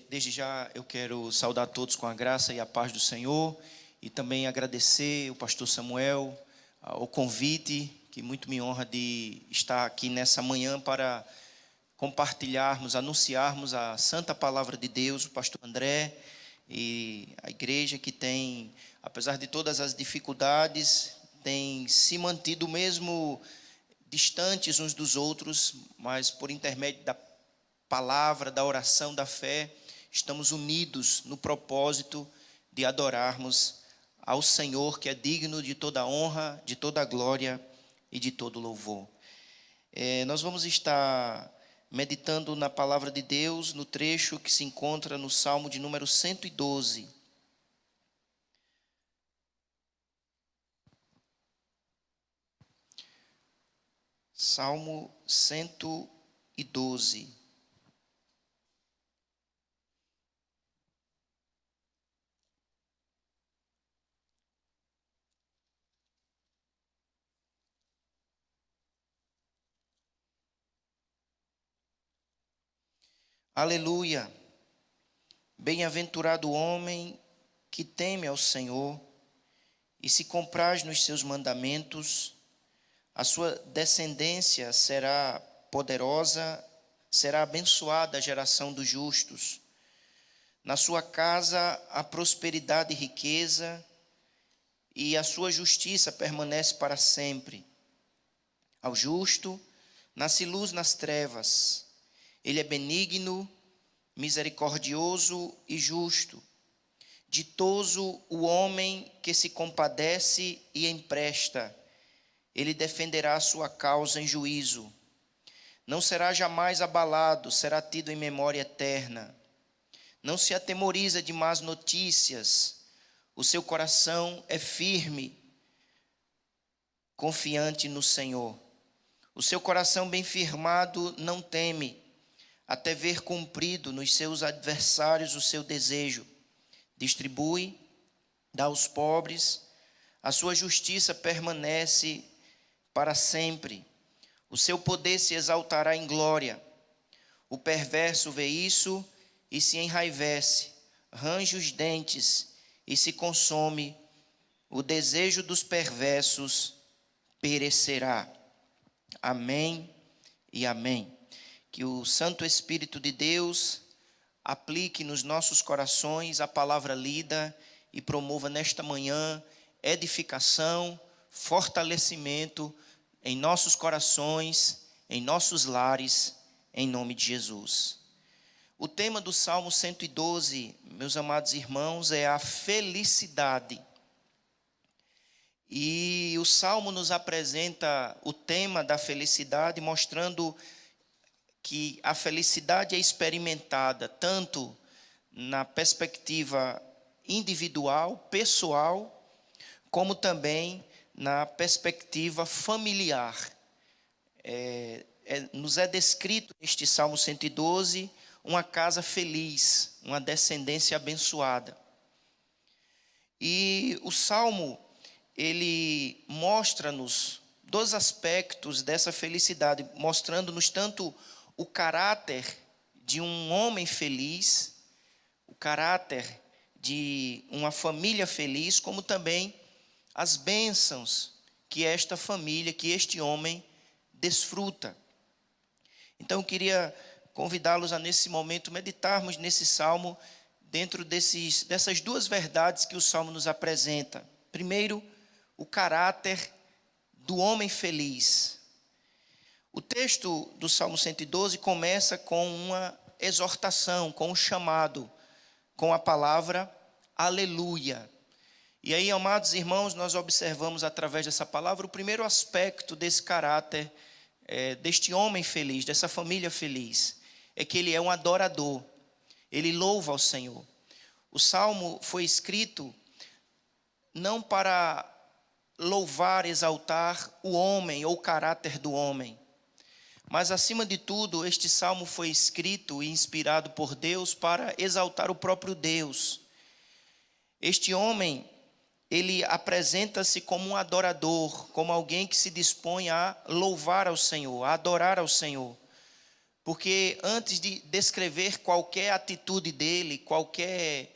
Desde já eu quero saudar todos com a graça e a paz do Senhor e também agradecer o pastor Samuel o convite, que muito me honra de estar aqui nessa manhã para compartilharmos, anunciarmos a santa palavra de Deus, o pastor André e a igreja que tem, apesar de todas as dificuldades, tem se mantido mesmo distantes uns dos outros, mas por intermédio da palavra, da oração, da fé, estamos unidos no propósito de adorarmos ao Senhor, que é digno de toda honra, de toda glória e de todo louvor. Nós vamos estar meditando na palavra de Deus, no trecho que se encontra no Salmo de número 112. Salmo 112. Aleluia! Bem-aventurado o homem que teme ao Senhor e se compraz nos seus mandamentos. A sua descendência será poderosa, será abençoada a geração dos justos. Na sua casa há prosperidade e riqueza, e a sua justiça permanece para sempre. Ao justo nasce luz nas trevas. Ele é benigno, misericordioso e justo. Ditoso o homem que se compadece e empresta. Ele defenderá a sua causa em juízo. Não será jamais abalado, será tido em memória eterna. Não se atemoriza de más notícias. O seu coração é firme, confiante no Senhor. O seu coração bem firmado não teme, até ver cumprido nos seus adversários o seu desejo. Distribui, dá aos pobres, a sua justiça permanece para sempre. O seu poder se exaltará em glória. O perverso vê isso e se enraivece, range os dentes e se consome. O desejo dos perversos perecerá. Amém e amém. Que o Santo Espírito de Deus aplique nos nossos corações a palavra lida e promova nesta manhã edificação, fortalecimento em nossos corações, em nossos lares, em nome de Jesus. O tema do Salmo 112, meus amados irmãos, é a felicidade. E o Salmo nos apresenta o tema da felicidade, mostrando que a felicidade é experimentada tanto na perspectiva individual, pessoal, como também na perspectiva familiar. Nos é descrito neste Salmo 112 uma casa feliz, uma descendência abençoada. E o Salmo, ele mostra-nos dois aspectos dessa felicidade, mostrando-nos tanto o caráter de um homem feliz, o caráter de uma família feliz, como também as bênçãos que esta família, que este homem desfruta. Então eu queria convidá-los a nesse momento meditarmos nesse salmo dentro dessas duas verdades que o salmo nos apresenta. Primeiro, o caráter do homem feliz. O texto do Salmo 112 começa com uma exortação, com um chamado, com a palavra aleluia. E aí, amados irmãos, nós observamos através dessa palavra o primeiro aspecto desse caráter, deste homem feliz, dessa família feliz, é que ele é um adorador, ele louva ao Senhor. O Salmo foi escrito não para louvar, exaltar o homem ou o caráter do homem, mas, acima de tudo, este salmo foi escrito e inspirado por Deus para exaltar o próprio Deus. Este homem, ele apresenta-se como um adorador, como alguém que se dispõe a louvar ao Senhor, a adorar ao Senhor. Porque antes de descrever qualquer atitude dele, qualquer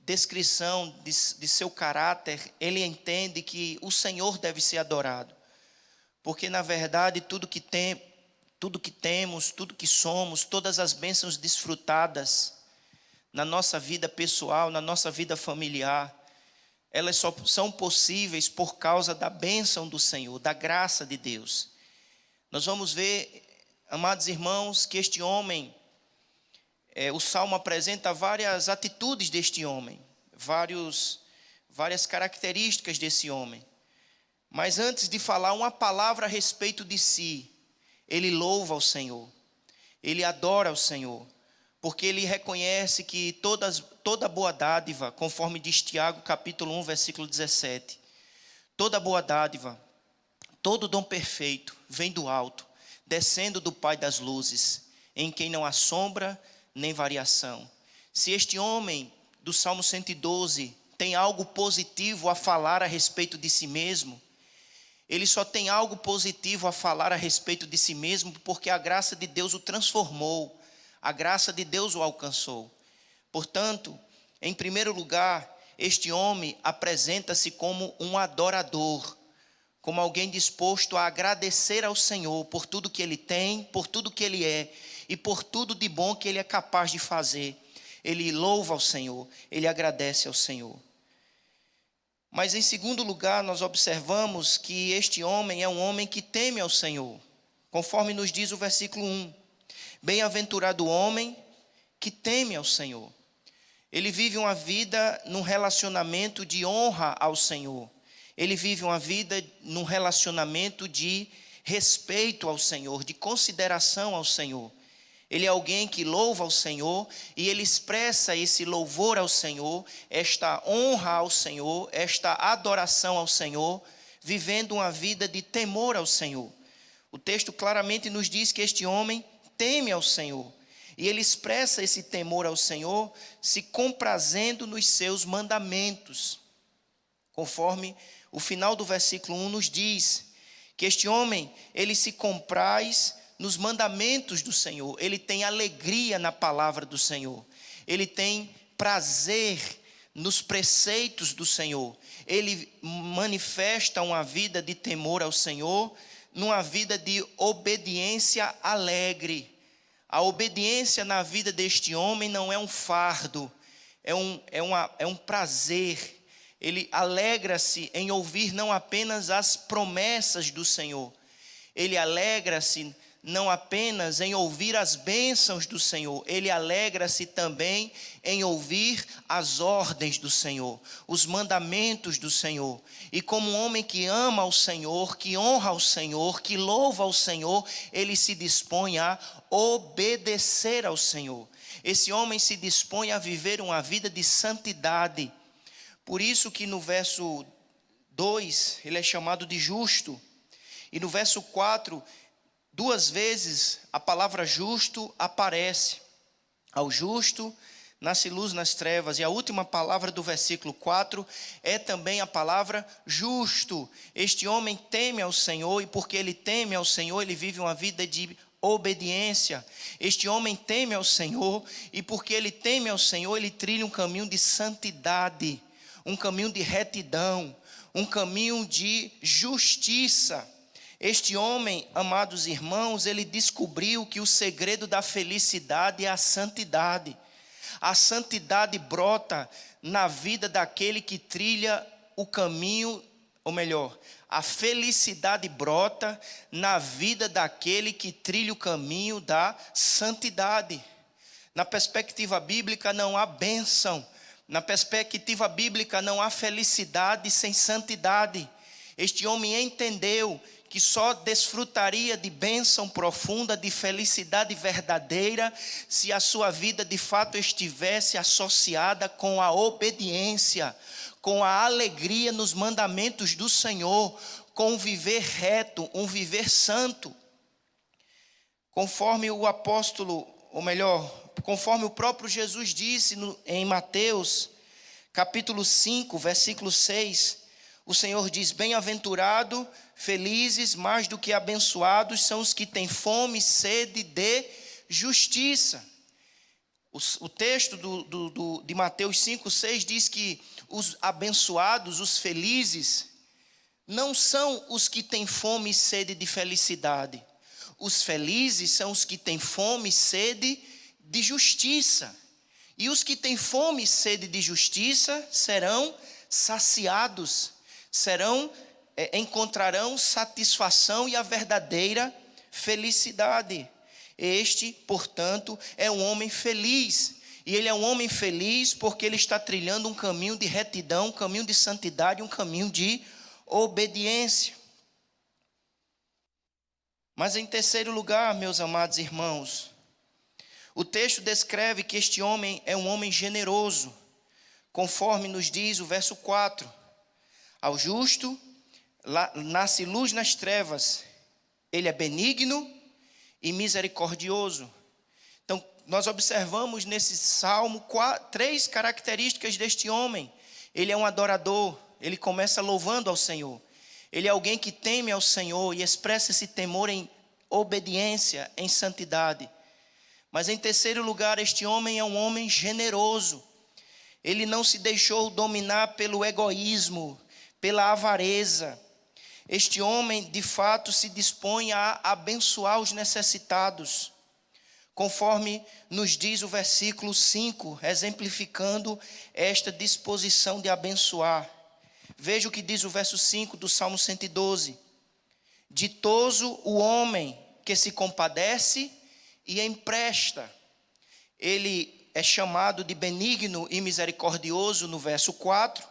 descrição de seu caráter, ele entende que o Senhor deve ser adorado. Porque, na verdade, tudo que temos, tudo que somos, todas as bênçãos desfrutadas na nossa vida pessoal, na nossa vida familiar, elas só são possíveis por causa da bênção do Senhor, da graça de Deus. Nós vamos ver, amados irmãos, que este homem, o Salmo apresenta várias atitudes deste homem, várias características desse homem. Mas antes de falar uma palavra a respeito de si, ele louva ao Senhor, ele adora ao Senhor, porque ele reconhece que toda boa dádiva, conforme diz Tiago capítulo 1, versículo 17, toda boa dádiva, todo dom perfeito vem do alto, descendo do Pai das luzes, em quem não há sombra nem variação. Se este homem do Salmo 112 tem algo positivo a falar a respeito de si mesmo, ele só tem algo positivo a falar a respeito de si mesmo porque a graça de Deus o transformou, a graça de Deus o alcançou. Portanto, em primeiro lugar, este homem apresenta-se como um adorador, como alguém disposto a agradecer ao Senhor por tudo que ele tem, por tudo que ele é e por tudo de bom que ele é capaz de fazer. Ele louva ao Senhor, ele agradece ao Senhor. Mas em segundo lugar, nós observamos que este homem é um homem que teme ao Senhor, conforme nos diz o versículo 1. Bem-aventurado o homem que teme ao Senhor. Ele vive uma vida num relacionamento de honra ao Senhor. Ele vive uma vida num relacionamento de respeito ao Senhor, de consideração ao Senhor. Ele é alguém que louva ao Senhor e ele expressa esse louvor ao Senhor, esta honra ao Senhor, esta adoração ao Senhor, vivendo uma vida de temor ao Senhor. O texto claramente nos diz que este homem teme ao Senhor e ele expressa esse temor ao Senhor se comprazendo nos seus mandamentos. Conforme o final do versículo 1 nos diz que este homem, ele se compraz nos mandamentos do Senhor, ele tem alegria na palavra do Senhor, ele tem prazer nos preceitos do Senhor, ele manifesta uma vida de temor ao Senhor, numa vida de obediência alegre. A obediência na vida deste homem não é um fardo, é um prazer. Ele alegra-se em ouvir não apenas as promessas do Senhor, ele alegra-se não apenas em ouvir as bênçãos do Senhor, ele alegra-se também em ouvir as ordens do Senhor, os mandamentos do Senhor. E como um homem que ama ao Senhor, que honra ao Senhor, que louva ao Senhor, ele se dispõe a obedecer ao Senhor. Esse homem se dispõe a viver uma vida de santidade. Por isso que no verso 2, ele é chamado de justo. E no verso 4, 2 vezes a palavra justo aparece. Ao justo nasce luz nas trevas. E a última palavra do versículo 4 é também a palavra justo. Este homem teme ao Senhor e porque ele teme ao Senhor, ele vive uma vida de obediência. Este homem teme ao Senhor e porque ele teme ao Senhor, ele trilha um caminho de santidade, um caminho de retidão, um caminho de justiça. Este homem, amados irmãos, ele descobriu que o segredo da felicidade é a santidade. A santidade brota na vida daquele que trilha o caminho, ou melhor, a felicidade brota na vida daquele que trilha o caminho da santidade. Na perspectiva bíblica não há bênção, na perspectiva bíblica não há felicidade sem santidade. Este homem entendeu que só desfrutaria de bênção profunda, de felicidade verdadeira, se a sua vida de fato estivesse associada com a obediência, com a alegria nos mandamentos do Senhor, com um viver reto, um viver santo. Conforme o apóstolo, ou melhor, conforme o próprio Jesus disse em Mateus, capítulo 5, versículo 6, o Senhor diz: bem-aventurado Felizes, mais do que abençoados, são os que têm fome e sede de justiça. O texto de Mateus 5,6 diz que os abençoados, os felizes, não são os que têm fome e sede de felicidade. Os felizes são os que têm fome e sede de justiça. E os que têm fome e sede de justiça serão saciados, encontrarão satisfação e a verdadeira felicidade. Este, portanto, é um homem feliz. E ele é um homem feliz porque ele está trilhando um caminho de retidão, um caminho de santidade, um caminho de obediência. Mas em terceiro lugar, meus amados irmãos, o texto descreve que este homem é um homem generoso, conforme nos diz o verso 4. Ao justo nasce luz nas trevas, ele é benigno e misericordioso. Então, nós observamos nesse salmo 3 características deste homem. Ele é um adorador, ele começa louvando ao Senhor. Ele é alguém que teme ao Senhor e expressa esse temor em obediência, em santidade. Mas em terceiro lugar, este homem é um homem generoso. Ele não se deixou dominar pelo egoísmo, pela avareza. Este homem, de fato, se dispõe a abençoar os necessitados, conforme nos diz o versículo 5, exemplificando esta disposição de abençoar. Veja o que diz o verso 5 do Salmo 112. Ditoso o homem que se compadece e empresta. Ele é chamado de benigno e misericordioso no verso 4.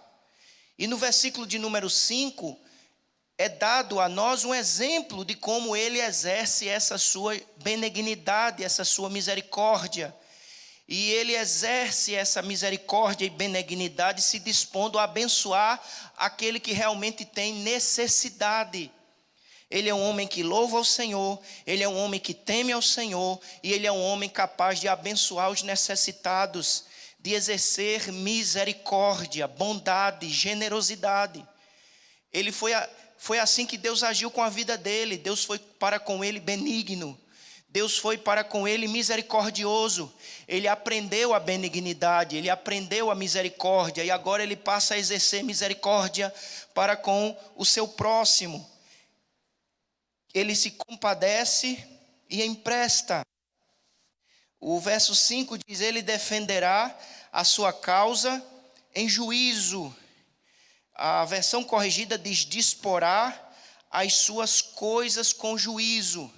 E no versículo de número 5, é dado a nós um exemplo de como ele exerce essa sua benignidade, essa sua misericórdia. E ele exerce essa misericórdia e benignidade se dispondo a abençoar aquele que realmente tem necessidade. Ele é um homem que louva ao Senhor, ele é um homem que teme ao Senhor, e ele é um homem capaz de abençoar os necessitados, de exercer misericórdia, bondade, generosidade. Foi assim que Deus agiu com a vida dele. Deus foi para com ele benigno. Deus foi para com ele misericordioso. Ele aprendeu a benignidade, ele aprendeu a misericórdia, e agora ele passa a exercer misericórdia para com o seu próximo. Ele se compadece e empresta. O verso 5 diz: ele defenderá a sua causa em juízo. A versão corrigida diz: disporá as suas coisas com juízo.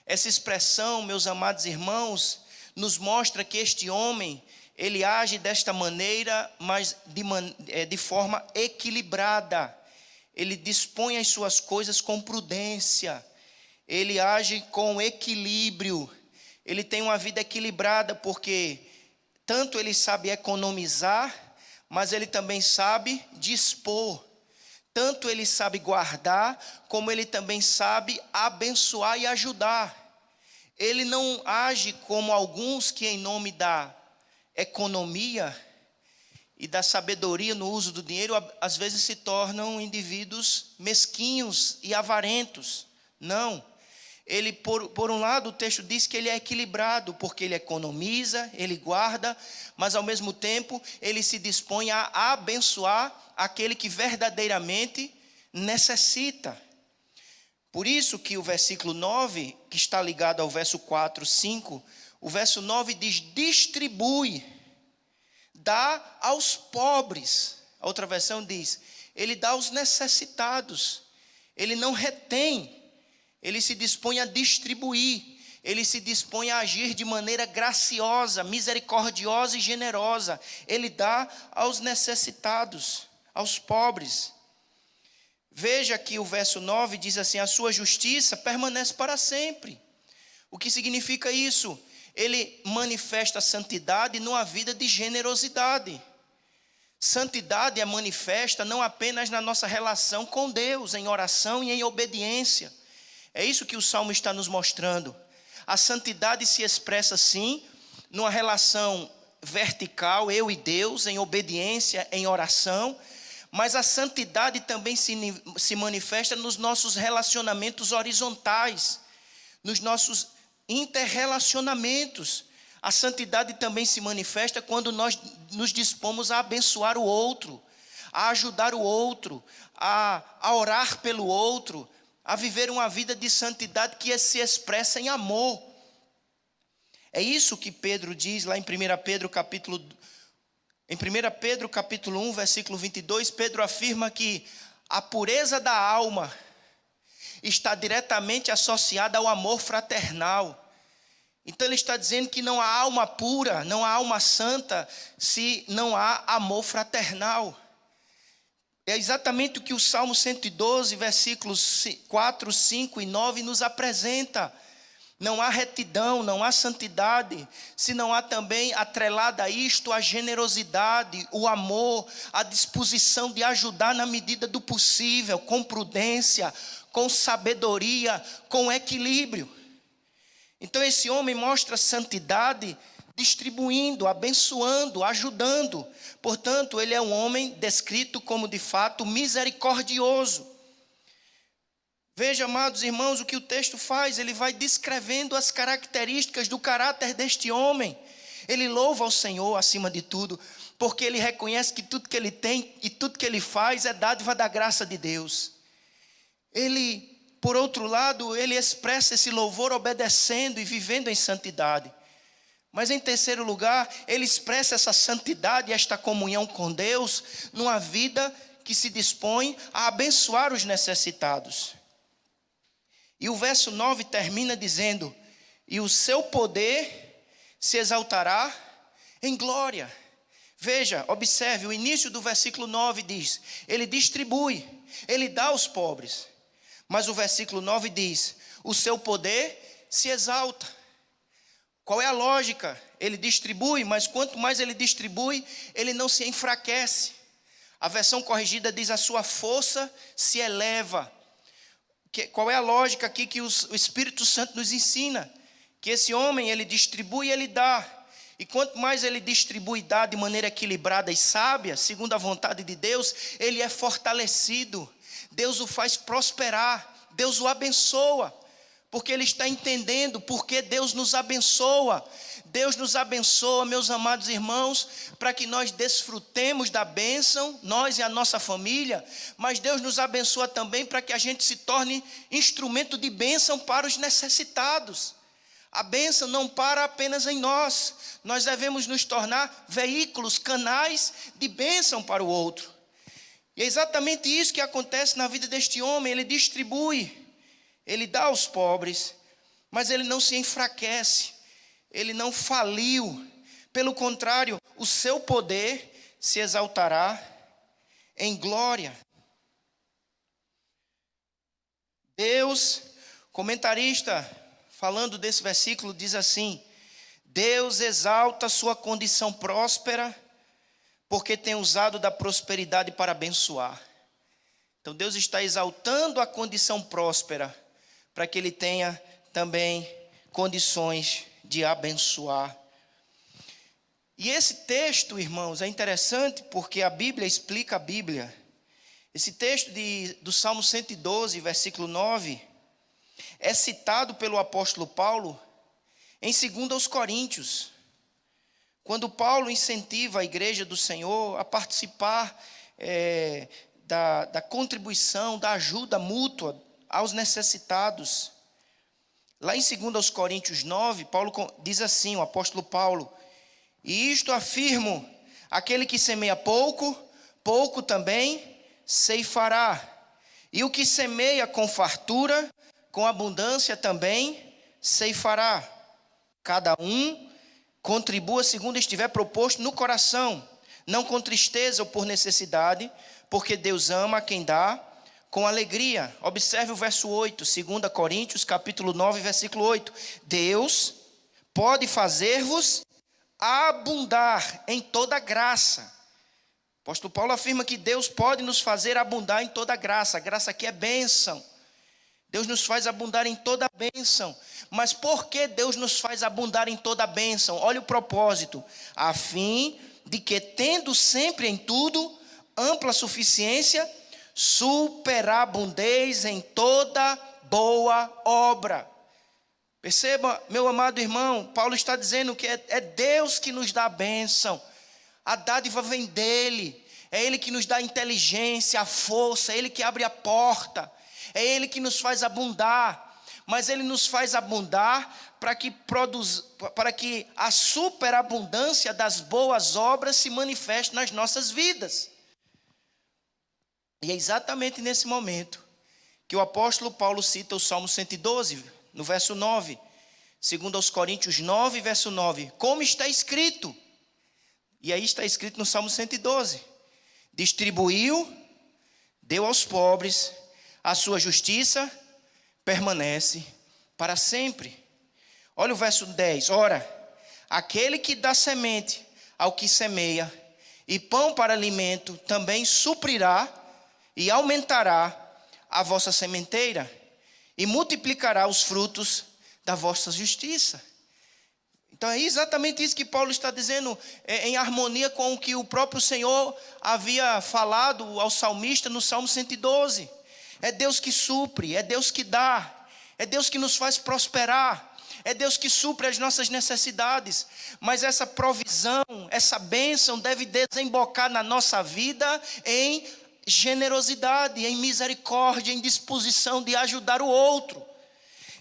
Essa expressão, meus amados irmãos, nos mostra que este homem, ele age desta maneira, mas de forma equilibrada. Ele dispõe as suas coisas com prudência. Ele age com equilíbrio. Ele tem uma vida equilibrada, porque tanto ele sabe economizar, mas ele também sabe dispor. Tanto ele sabe guardar, como ele também sabe abençoar e ajudar. Ele não age como alguns que, em nome da economia e da sabedoria no uso do dinheiro, às vezes se tornam indivíduos mesquinhos e avarentos. Não. Ele, por um lado, o texto diz que ele é equilibrado, porque ele economiza, ele guarda, mas ao mesmo tempo ele se dispõe a abençoar aquele que verdadeiramente necessita. Por isso que o versículo 9, que está ligado ao verso 4, 5, o verso 9 diz: distribui, dá aos pobres. A outra versão diz: ele dá aos necessitados, ele não retém. Ele se dispõe a distribuir, ele se dispõe a agir de maneira graciosa, misericordiosa e generosa. Ele dá aos necessitados, aos pobres. Veja que o verso 9 diz assim: a sua justiça permanece para sempre. O que significa isso? Ele manifesta santidade numa vida de generosidade. Santidade é manifesta não apenas na nossa relação com Deus, em oração e em obediência. É isso que o Salmo está nos mostrando. A santidade se expressa sim, numa relação vertical, eu e Deus, em obediência, em oração, mas a santidade também se manifesta nos nossos relacionamentos horizontais, nos nossos interrelacionamentos. A santidade também se manifesta quando nós nos dispomos a abençoar o outro, a ajudar o outro, a orar pelo outro, a viver uma vida de santidade que se expressa em amor. É isso que Pedro diz lá em 1 Pedro capítulo 1, versículo 22, Pedro afirma que a pureza da alma está diretamente associada ao amor fraternal. Então ele está dizendo que não há alma pura, não há alma santa, se não há amor fraternal. É exatamente o que o Salmo 112, versículos 4, 5 e 9 nos apresenta. Não há retidão, não há santidade, se não há também atrelada a isto a generosidade, o amor, a disposição de ajudar na medida do possível, com prudência, com sabedoria, com equilíbrio. Então esse homem mostra santidade distribuindo, abençoando, ajudando. Portanto, ele é um homem descrito como de fato misericordioso. Veja, amados irmãos, o que o texto faz, ele vai descrevendo as características do caráter deste homem. Ele louva ao Senhor acima de tudo, porque ele reconhece que tudo que ele tem e tudo que ele faz é dádiva da graça de Deus. Ele, por outro lado, ele expressa esse louvor obedecendo e vivendo em santidade. Mas em terceiro lugar, ele expressa essa santidade, esta comunhão com Deus, numa vida que se dispõe a abençoar os necessitados. E o verso 9 termina dizendo: e o seu poder se exaltará em glória. Veja, observe, o início do versículo 9 diz: ele distribui, ele dá aos pobres. Mas o versículo 9 diz: o seu poder se exalta. Qual é a lógica? Ele distribui, mas quanto mais ele distribui, ele não se enfraquece. A versão corrigida diz: a sua força se eleva. Qual é a lógica aqui que o Espírito Santo nos ensina? Que esse homem, ele distribui e ele dá. E quanto mais ele distribui e dá de maneira equilibrada e sábia, segundo a vontade de Deus, ele é fortalecido. Deus o faz prosperar, Deus o abençoa, porque ele está entendendo porque Deus nos abençoa. Deus nos abençoa, meus amados irmãos, para que nós desfrutemos da bênção, nós e a nossa família, mas Deus nos abençoa também para que a gente se torne instrumento de bênção para os necessitados. A bênção não para apenas em nós, nós devemos nos tornar veículos, canais de bênção para o outro. E é exatamente isso que acontece na vida deste homem. Ele distribui, ele dá aos pobres, mas ele não se enfraquece, ele não faliu. Pelo contrário, o seu poder se exaltará em glória. Deus, comentarista, falando desse versículo, diz assim: Deus exalta sua condição próspera, porque tem usado da prosperidade para abençoar. Então Deus está exaltando a condição próspera, para que ele tenha também condições de abençoar. E esse texto, irmãos, é interessante porque a Bíblia explica a Bíblia. Esse texto do Salmo 112, versículo 9, é citado pelo apóstolo Paulo em 2 Coríntios, quando Paulo incentiva a igreja do Senhor a participar da contribuição, da ajuda mútua aos necessitados. Lá em 2 Coríntios 9, Paulo diz assim, o apóstolo Paulo: e isto afirmo, aquele que semeia pouco, pouco também ceifará. E o que semeia com fartura, com abundância também ceifará. Cada um contribua segundo estiver proposto no coração, não com tristeza ou por necessidade, porque Deus ama a quem dá com alegria. Observe o verso 8, 2 Coríntios capítulo 9, versículo 8. Deus pode fazer-vos abundar em toda graça. O apóstolo Paulo afirma que Deus pode nos fazer abundar em toda graça. A graça aqui é bênção. Deus nos faz abundar em toda bênção. Mas por que Deus nos faz abundar em toda bênção? Olha o propósito: a fim de que, tendo sempre em tudo ampla suficiência, superabundez em toda boa obra. Perceba, meu amado irmão, Paulo está dizendo que é Deus que nos dá a bênção. A dádiva vem dele. É Ele que nos dá a inteligência, a força, é Ele que abre a porta, é Ele que nos faz abundar. Mas Ele nos faz abundar para que a superabundância das boas obras se manifeste nas nossas vidas. E é exatamente nesse momento que o apóstolo Paulo cita o Salmo 112, no verso 9, segundo aos Coríntios 9, verso 9. Como está escrito? E aí está escrito no Salmo 112. Distribuiu, deu aos pobres, a sua justiça permanece para sempre. Olha o verso 10. Ora, aquele que dá semente ao que semeia e pão para alimento também suprirá e aumentará a vossa sementeira e multiplicará os frutos da vossa justiça. Então é exatamente isso que Paulo está dizendo, em harmonia com o que o próprio Senhor havia falado ao salmista no Salmo 112. É Deus que supre, é Deus que dá, é Deus que nos faz prosperar, é Deus que supre as nossas necessidades. Mas essa provisão, essa bênção deve desembocar na nossa vida em generosidade, em misericórdia, em disposição de ajudar o outro.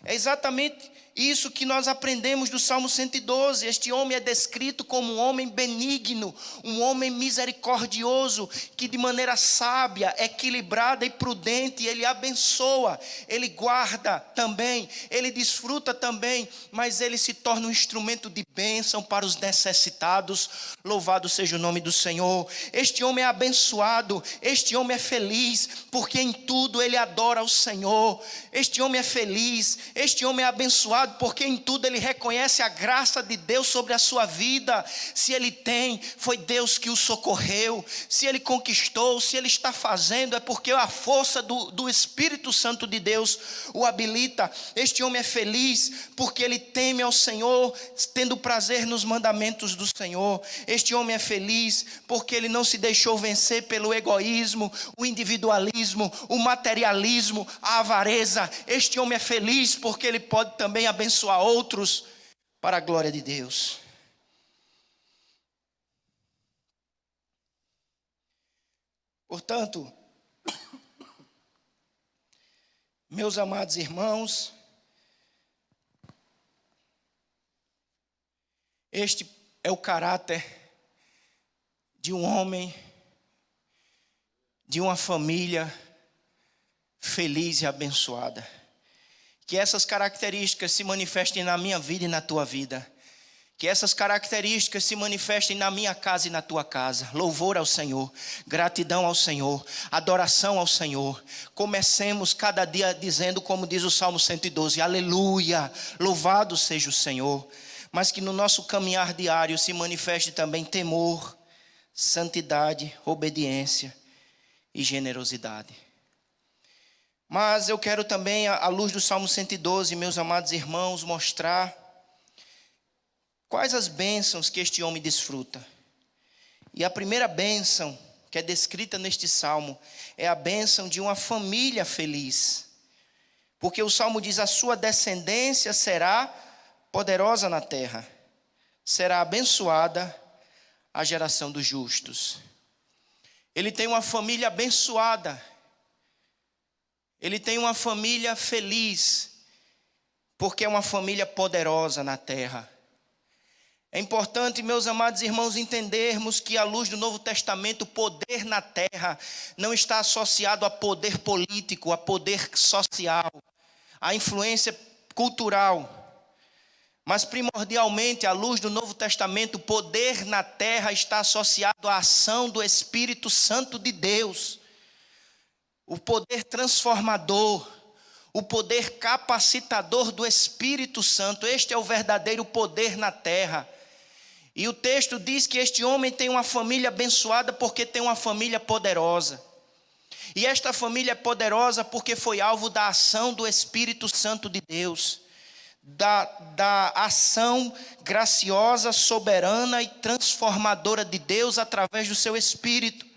É exatamente isso que nós aprendemos do Salmo 112. Este homem é descrito como um homem benigno, um homem misericordioso, que de maneira sábia, equilibrada e prudente, ele abençoa, ele guarda também, ele desfruta também, mas ele se torna um instrumento de bênção para os necessitados. Louvado seja o nome do Senhor. Este homem é abençoado, este homem é feliz, porque em tudo ele adora ao Senhor. Este homem é feliz, este homem é abençoado, porque em tudo ele reconhece a graça de Deus sobre a sua vida. Se ele tem, foi Deus que o socorreu. Se ele conquistou, se ele está fazendo, é porque a força do Espírito Santo de Deus o habilita. Este homem é feliz porque ele teme ao Senhor, tendo prazer nos mandamentos do Senhor. Este homem é feliz porque ele não se deixou vencer pelo egoísmo, o individualismo, o materialismo, a avareza. Este homem é feliz porque ele pode também abençoar outros para a glória de Deus. Portanto, meus amados irmãos, este é o caráter de um homem, de uma família feliz e abençoada. Que essas características se manifestem na minha vida e na tua vida. Que essas características se manifestem na minha casa e na tua casa. Louvor ao Senhor, gratidão ao Senhor, adoração ao Senhor. Comecemos cada dia dizendo, como diz o Salmo 112, aleluia, louvado seja o Senhor. Mas que no nosso caminhar diário se manifeste também temor, santidade, obediência e generosidade. Mas eu quero também, à luz do Salmo 112, meus amados irmãos, mostrar quais as bênçãos que este homem desfruta. E a primeira bênção que é descrita neste Salmo é a bênção de uma família feliz. Porque o Salmo diz, a sua descendência será poderosa na terra, será abençoada a geração dos justos. Ele tem uma família abençoada. Ele tem uma família feliz, porque é uma família poderosa na terra. É importante, meus amados irmãos, entendermos que à luz do Novo Testamento, o poder na terra não está associado a poder político, a poder social, a influência cultural. Mas primordialmente, à luz do Novo Testamento, o poder na terra está associado à ação do Espírito Santo de Deus. O poder transformador, o poder capacitador do Espírito Santo, este é o verdadeiro poder na terra. E o texto diz que este homem tem uma família abençoada porque tem uma família poderosa. E esta família é poderosa porque foi alvo da ação do Espírito Santo de Deus, da ação graciosa, soberana e transformadora de Deus através do seu Espírito.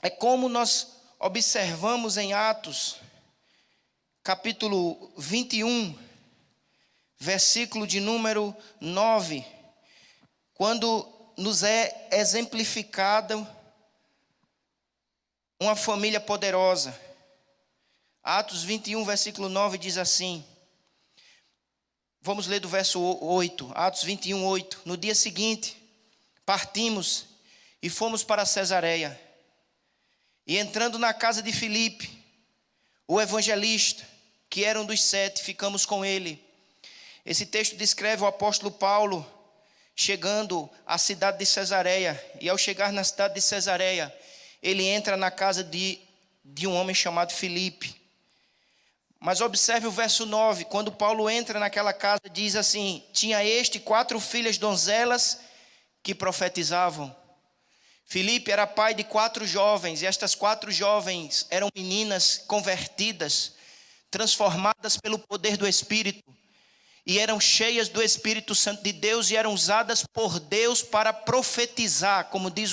é como nós observamos em Atos, capítulo 21, versículo de número 9, quando nos é exemplificada uma família poderosa. Atos 21, versículo 9 diz assim, vamos ler do verso 8, Atos 21, 8. No dia seguinte, partimos e fomos para Cesareia. E entrando na casa de Filipe, o evangelista, que era um dos 7, ficamos com ele. Esse texto descreve o apóstolo Paulo chegando à cidade de Cesareia. E ao chegar na cidade de Cesareia, ele entra na casa de um homem chamado Filipe. Mas observe o verso 9, quando Paulo entra naquela casa, diz assim, tinha 4 filhas donzelas que profetizavam. Filipe era pai de 4 jovens, e estas 4 jovens eram meninas convertidas, transformadas pelo poder do Espírito, e eram cheias do Espírito Santo de Deus, e eram usadas por Deus para profetizar, como diz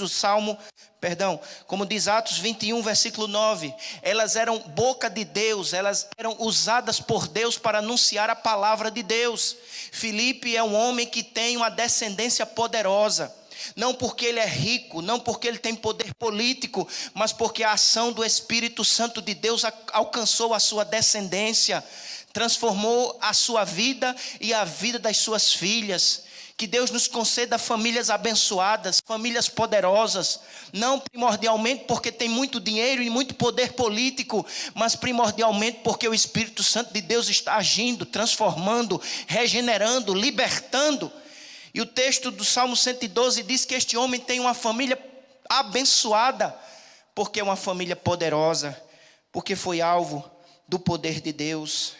como diz Atos 21, versículo 9, elas eram boca de Deus, elas eram usadas por Deus para anunciar a palavra de Deus. Filipe é um homem que tem uma descendência poderosa, não porque ele é rico, não porque ele tem poder político, mas porque a ação do Espírito Santo de Deus alcançou a sua descendência, transformou a sua vida e a vida das suas filhas. Que Deus nos conceda famílias abençoadas, famílias poderosas, não primordialmente porque tem muito dinheiro e muito poder político, mas primordialmente porque o Espírito Santo de Deus está agindo, transformando, regenerando, libertando. E o texto do Salmo 112 diz que este homem tem uma família abençoada, porque é uma família poderosa, porque foi alvo do poder de Deus.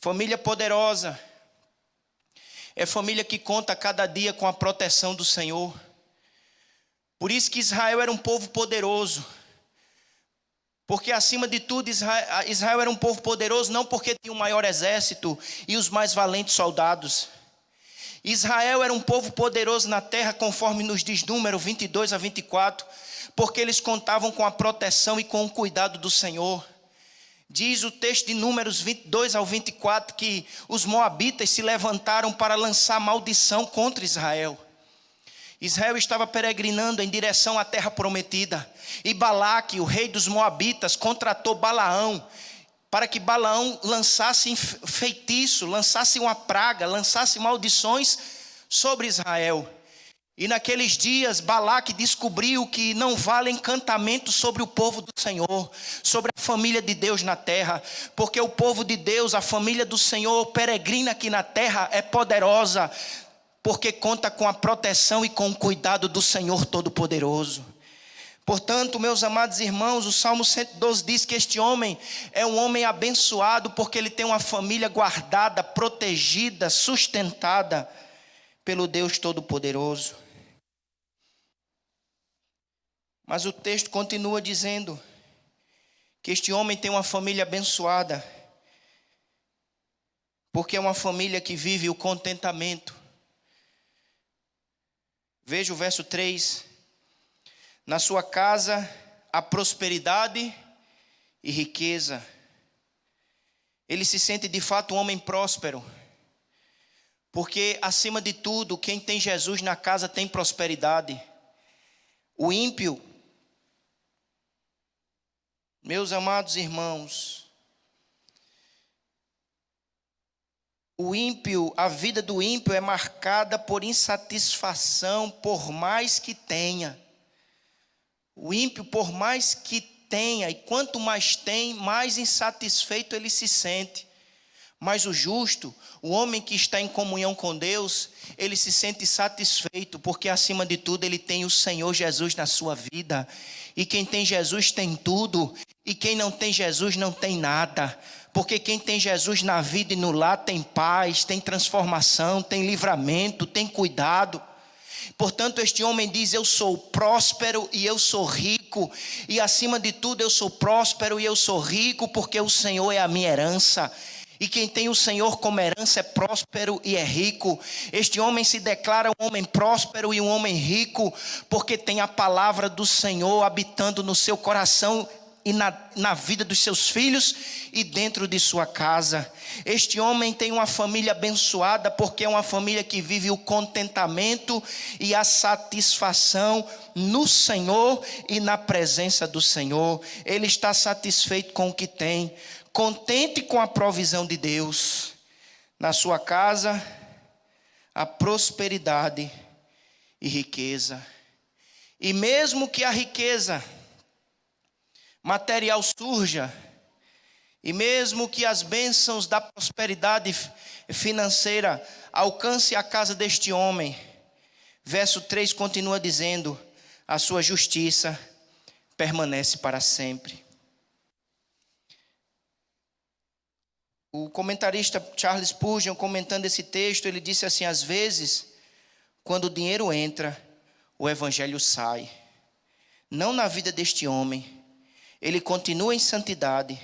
Família poderosa é família que conta cada dia com a proteção do Senhor. Por isso que Israel era um povo poderoso. Porque acima de tudo Israel era um povo poderoso não porque tinha o maior exército e os mais valentes soldados. Israel era um povo poderoso na terra, conforme nos diz Número 22 a 24, porque eles contavam com a proteção e com o cuidado do Senhor. Diz o texto de Números 22 ao 24 que os moabitas se levantaram para lançar maldição contra Israel. Israel estava peregrinando em direção à terra prometida. E Balaque, o rei dos moabitas, contratou Balaão para que Balaão lançasse feitiço, lançasse uma praga, lançasse maldições sobre Israel. E naqueles dias Balaque descobriu que não vale encantamento sobre o povo do Senhor, sobre a família de Deus na terra, porque o povo de Deus, a família do Senhor peregrina aqui na terra, é poderosa, porque conta com a proteção e com o cuidado do Senhor Todo-Poderoso. Portanto, meus amados irmãos, o Salmo 112 diz que este homem é um homem abençoado, porque ele tem uma família guardada, protegida, sustentada pelo Deus Todo-Poderoso. Mas o texto continua dizendo que este homem tem uma família abençoada, porque é uma família que vive o contentamento. Veja o verso 3. Na sua casa há prosperidade e riqueza. Ele se sente de fato um homem próspero, porque acima de tudo, quem tem Jesus na casa tem prosperidade. O ímpio, meus amados irmãos, a vida do ímpio é marcada por insatisfação, por mais que tenha. O ímpio, por mais que tenha, e quanto mais tem, mais insatisfeito ele se sente. Mas o justo, o homem que está em comunhão com Deus, ele se sente satisfeito, porque acima de tudo ele tem o Senhor Jesus na sua vida. E quem tem Jesus tem tudo, e quem não tem Jesus não tem nada. Porque quem tem Jesus na vida e no lar tem paz, tem transformação, tem livramento, tem cuidado. Portanto, este homem diz: eu sou próspero e eu sou rico, e acima de tudo eu sou próspero e eu sou rico, porque o Senhor é a minha herança. E quem tem o Senhor como herança é próspero e é rico. Este homem se declara um homem próspero e um homem rico, porque tem a palavra do Senhor habitando no seu coração e na vida dos seus filhos e dentro de sua casa. Este homem tem uma família abençoada, porque é uma família que vive o contentamento e a satisfação no Senhor e na presença do Senhor. Ele está satisfeito com o que tem, contente com a provisão de Deus. Na sua casa, a prosperidade e riqueza. E mesmo que a riqueza material surja, e mesmo que as bênçãos da prosperidade financeira alcance a casa deste homem, verso 3 continua dizendo: a sua justiça permanece para sempre. O comentarista Charles Spurgeon, comentando esse texto, ele disse assim: às vezes, quando o dinheiro entra, o evangelho sai. Não na vida deste homem. Ele continua em santidade.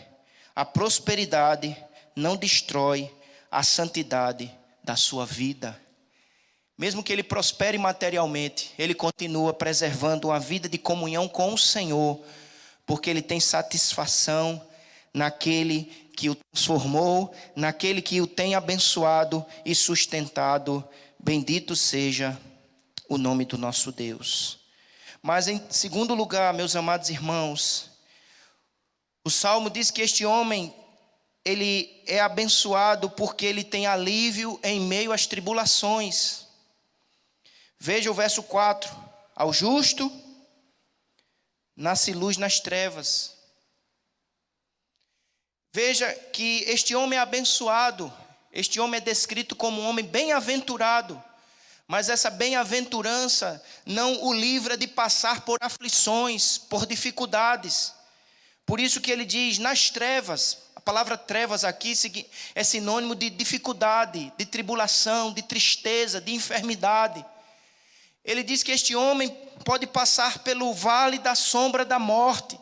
A prosperidade não destrói a santidade da sua vida. Mesmo que ele prospere materialmente, ele continua preservando uma vida de comunhão com o Senhor, porque ele tem satisfação naquele que o transformou, naquele que o tem abençoado e sustentado. Bendito seja o nome do nosso Deus. Mas em segundo lugar, meus amados irmãos, o Salmo diz que este homem, ele é abençoado porque ele tem alívio em meio às tribulações. Veja o verso 4. Ao justo nasce luz nas trevas. Veja que este homem é abençoado. Este homem é descrito como um homem bem-aventurado. Mas essa bem-aventurança não o livra de passar por aflições, por dificuldades. Por isso que ele diz, nas trevas. A palavra trevas aqui é sinônimo de dificuldade, de tribulação, de tristeza, de enfermidade. Ele diz que este homem pode passar pelo vale da sombra da morte.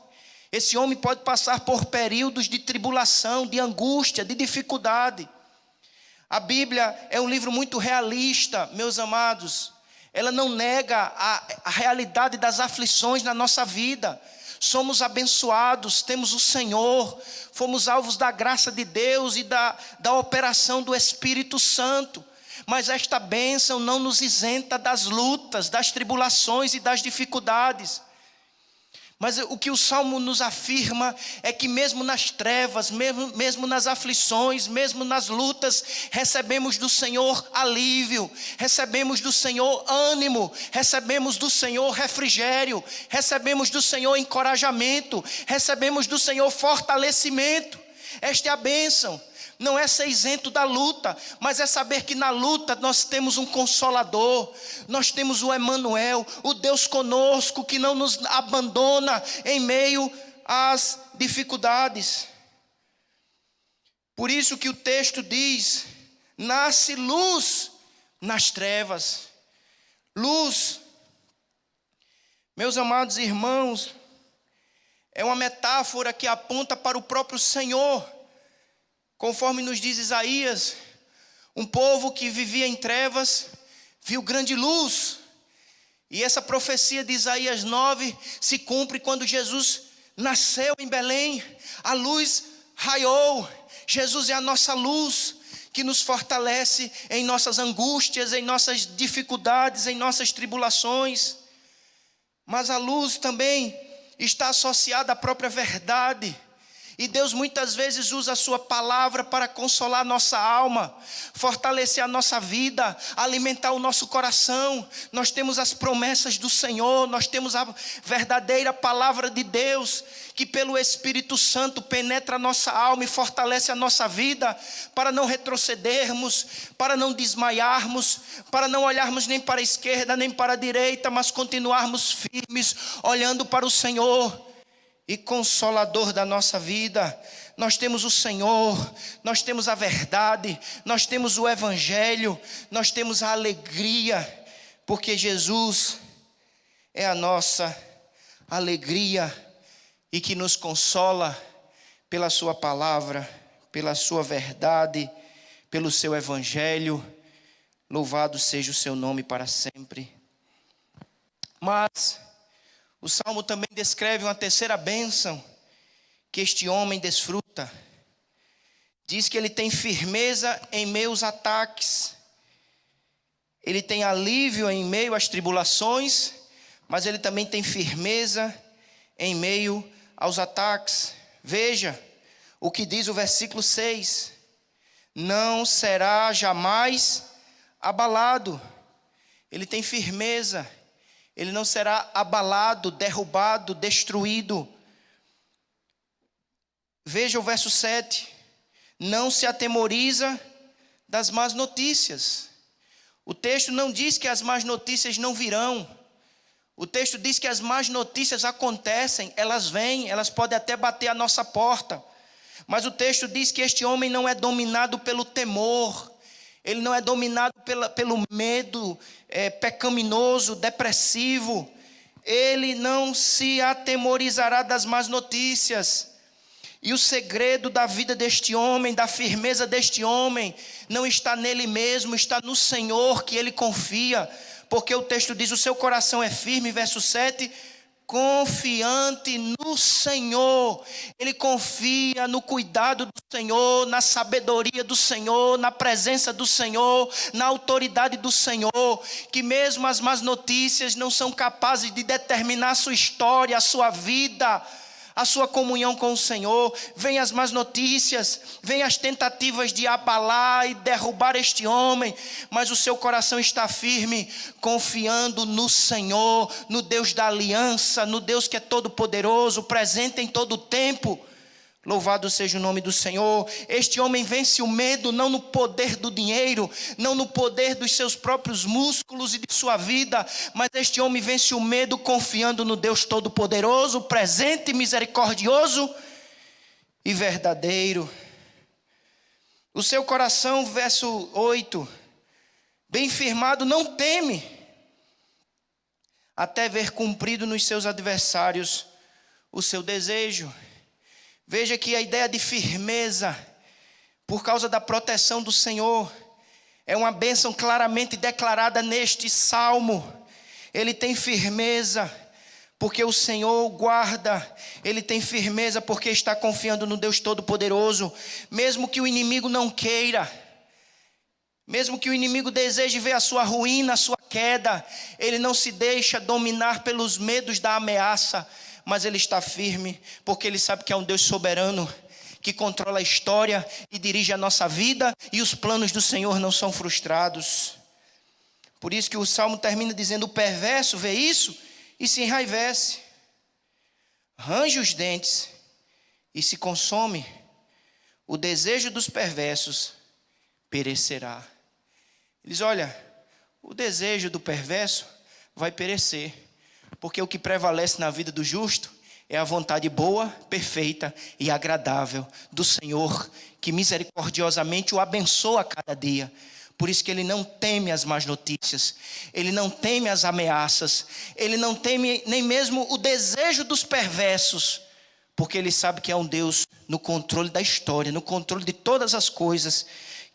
Esse homem pode passar por períodos de tribulação, de angústia, de dificuldade. A Bíblia é um livro muito realista, meus amados. Ela não nega a realidade das aflições na nossa vida. Somos abençoados, temos o Senhor, fomos alvos da graça de Deus e da operação do Espírito Santo. Mas esta bênção não nos isenta das lutas, das tribulações e das dificuldades. Mas o que o Salmo nos afirma é que mesmo nas trevas, mesmo nas aflições, mesmo nas lutas, recebemos do Senhor alívio, recebemos do Senhor ânimo, recebemos do Senhor refrigério, recebemos do Senhor encorajamento, recebemos do Senhor fortalecimento. Esta é a bênção. Não é ser isento da luta, mas é saber que na luta nós temos um Consolador, nós temos o Emanuel, o Deus conosco que não nos abandona em meio às dificuldades. Por isso que o texto diz, nasce luz nas trevas. Luz, meus amados irmãos, é uma metáfora que aponta para o próprio Senhor. Conforme nos diz Isaías, um povo que vivia em trevas, viu grande luz. E essa profecia de Isaías 9 se cumpre quando Jesus nasceu em Belém. A luz raiou. Jesus é a nossa luz, que nos fortalece em nossas angústias, em nossas dificuldades, em nossas tribulações. Mas a luz também está associada à própria verdade. E Deus muitas vezes usa a sua palavra para consolar nossa alma, fortalecer a nossa vida, alimentar o nosso coração. Nós temos as promessas do Senhor, nós temos a verdadeira palavra de Deus, que pelo Espírito Santo penetra a nossa alma e fortalece a nossa vida, para não retrocedermos, para não desmaiarmos, para não olharmos nem para a esquerda nem para a direita, mas continuarmos firmes, olhando para o Senhor e Consolador da nossa vida. Nós temos o Senhor, nós temos a verdade, nós temos o Evangelho, nós temos a alegria, porque Jesus é a nossa alegria e que nos consola pela sua palavra, pela sua verdade, pelo seu evangelho. Louvado seja o seu nome para sempre. Mas o Salmo também descreve uma terceira bênção que este homem desfruta. Diz que ele tem firmeza em meio aos ataques. Ele tem alívio em meio às tribulações, mas ele também tem firmeza em meio aos ataques. Veja o que diz o versículo 6. Não será jamais abalado. Ele tem firmeza. Ele não será abalado, derrubado, destruído. Veja o verso 7. Não se atemoriza das más notícias. O texto não diz que as más notícias não virão. O texto diz que as más notícias acontecem, elas vêm, elas podem até bater a nossa porta. Mas o texto diz que este homem não é dominado pelo temor. Ele não é dominado pelo medo pecaminoso, depressivo. Ele não se atemorizará das más notícias. E o segredo da vida deste homem, da firmeza deste homem, não está nele mesmo, está no Senhor que ele confia. Porque o texto diz, o seu coração é firme, verso 7, confiante no Senhor. Ele confia no cuidado do Senhor, na sabedoria do Senhor, na presença do Senhor, na autoridade do Senhor. Que mesmo as más notícias não são capazes de determinar a sua história, a sua vida, a sua comunhão com o Senhor. Vem as más notícias, vem as tentativas de abalar e derrubar este homem, mas o seu coração está firme, confiando no Senhor, no Deus da aliança, no Deus que é todo poderoso, presente em todo o tempo. Louvado seja o nome do Senhor. Este homem vence o medo não no poder do dinheiro, não no poder dos seus próprios músculos e de sua vida, mas este homem vence o medo confiando no Deus Todo-Poderoso, presente, misericordioso e verdadeiro. O seu coração, verso 8, bem firmado, não teme, até ver cumprido nos seus adversários o seu desejo. Veja que a ideia de firmeza, por causa da proteção do Senhor, é uma bênção claramente declarada neste salmo. Ele tem firmeza, porque o Senhor o guarda. Ele tem firmeza, porque está confiando no Deus Todo-Poderoso. Mesmo que o inimigo não queira, mesmo que o inimigo deseje ver a sua ruína, a sua queda, ele não se deixa dominar pelos medos da ameaça, mas ele está firme, porque ele sabe que é um Deus soberano, que controla a história e dirige a nossa vida, e os planos do Senhor não são frustrados. Por isso que o Salmo termina dizendo, o perverso vê isso e se enraivece, range os dentes e se consome, o desejo dos perversos perecerá. Ele diz, olha, o desejo do perverso vai perecer, porque o que prevalece na vida do justo é a vontade boa, perfeita e agradável do Senhor, que misericordiosamente o abençoa a cada dia. Por isso que ele não teme as más notícias, ele não teme as ameaças, ele não teme nem mesmo o desejo dos perversos, porque ele sabe que é um Deus no controle da história, no controle de todas as coisas,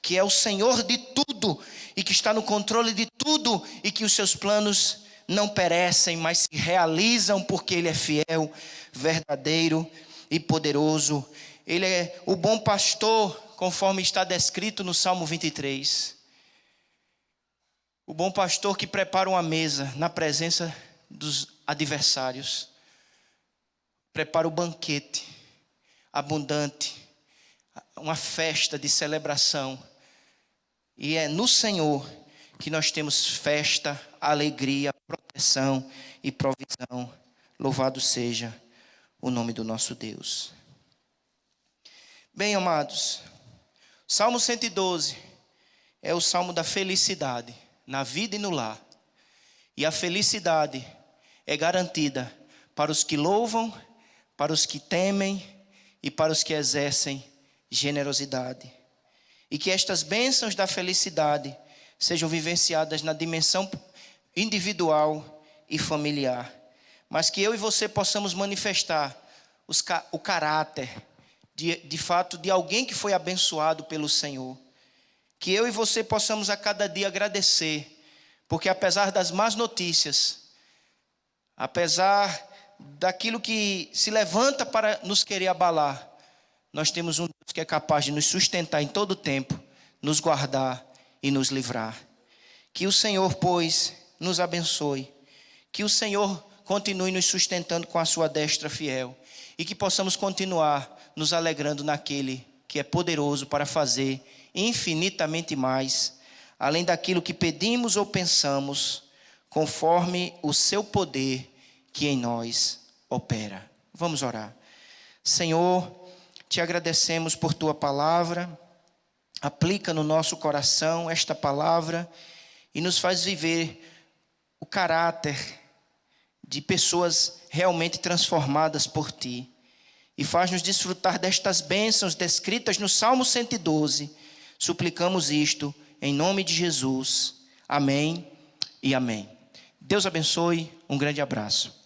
que é o Senhor de tudo e que está no controle de tudo, e que os seus planos não perecem, mas se realizam, porque ele é fiel, verdadeiro e poderoso. Ele é o bom pastor, conforme está descrito no Salmo 23. O bom pastor que prepara uma mesa na presença dos adversários. Prepara o banquete abundante, uma festa de celebração. E é no Senhor que nós temos festa, alegria, proteção e provisão. Louvado seja o nome do nosso Deus. Bem, amados, Salmo 112 é o salmo da felicidade na vida e no lar. E a felicidade é garantida para os que louvam, para os que temem e para os que exercem generosidade. E que estas bênçãos da felicidade sejam vivenciadas na dimensão individual e familiar, mas que eu e você possamos manifestar o caráter de fato, de alguém que foi abençoado pelo Senhor. Que eu e você possamos a cada dia agradecer, porque apesar das más notícias, apesar daquilo que se levanta para nos querer abalar, nós temos um Deus que é capaz de nos sustentar em todo o tempo, nos guardar e nos livrar. Que o Senhor, pois, nos abençoe. Que o Senhor continue nos sustentando com a sua destra fiel. E que possamos continuar nos alegrando naquele que é poderoso para fazer infinitamente mais, além daquilo que pedimos ou pensamos, conforme o seu poder que em nós opera. Vamos orar. Senhor, te agradecemos por tua palavra. Aplica no nosso coração esta palavra e nos faz viver o caráter de pessoas realmente transformadas por ti. E faz-nos desfrutar destas bênçãos descritas no Salmo 112. Suplicamos isto em nome de Jesus. Amém e amém. Deus abençoe. Um grande abraço.